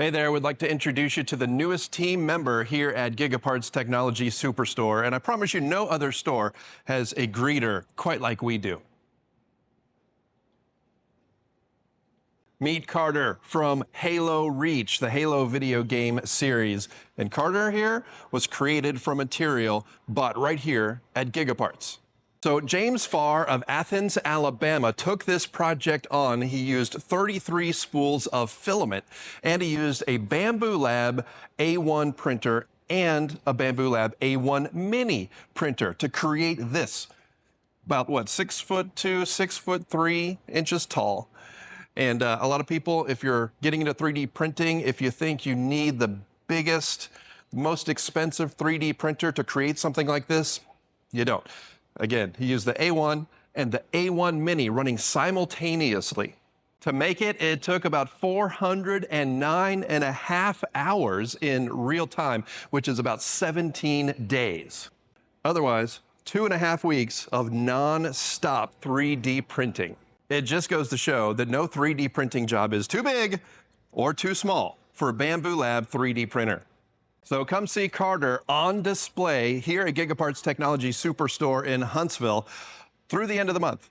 Hey there, would like to introduce you to the newest team member here at GigaParts Technology Superstore, and I promise you no other store has a greeter quite like we do. Meet Carter from Halo Reach, the Halo video game series. And Carter here was created from material bought right here at GigaParts. So James Farr of Athens, Alabama took this project on. He used 33 spools of filament, and he used a Bambu Lab A1 printer and a Bambu Lab A1 mini printer to create this. About what, 6'2", 6'3" tall. And a lot of people, if you're getting into 3D printing, if you think you need the biggest, most expensive 3D printer to create something like this, you don't. Again, he used the A1 and the A1 mini running simultaneously. To make it, it took about 409.5 hours in real time, which is about 17 days. Otherwise, 2.5 weeks of non-stop 3D printing. It just goes to show that no 3D printing job is too big or too small for a Bambu Lab 3D printer. So come see Carter on display here at GigaParts Technology Superstore in Huntsville through the end of the month.